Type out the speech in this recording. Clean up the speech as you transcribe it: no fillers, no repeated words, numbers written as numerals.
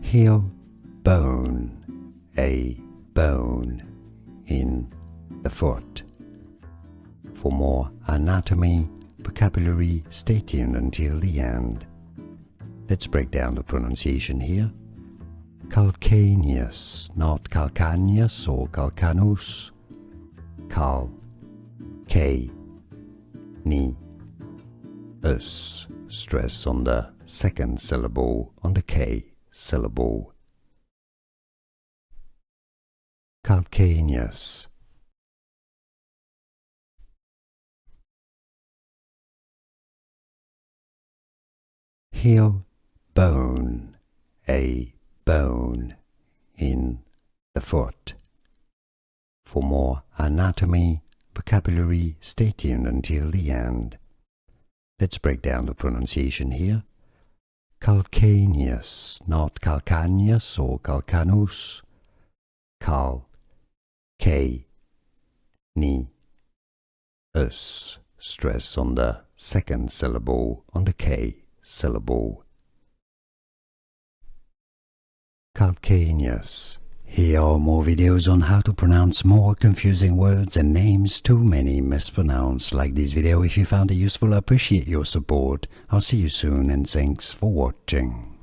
heel bone, a bone in the foot. For more anatomy, vocabulary, stay tuned until the end. Let's break down the pronunciation here. Calcaneus, not calcaneus or calcanus. Us. Stress on the second syllable, on the K syllable. Calcaneus. Heel bone, a bone in the foot. For more anatomy, vocabulary, stay tuned until the end. Let's break down the pronunciation here. Calcaneus, not calcaneus or calcanus. Us. Stress on the second syllable, on the K syllable. Calcaneus. Here are more videos on how to pronounce more confusing words and names too many mispronounced. Like this video if you found it useful. I appreciate your support. I'll see you soon and thanks for watching.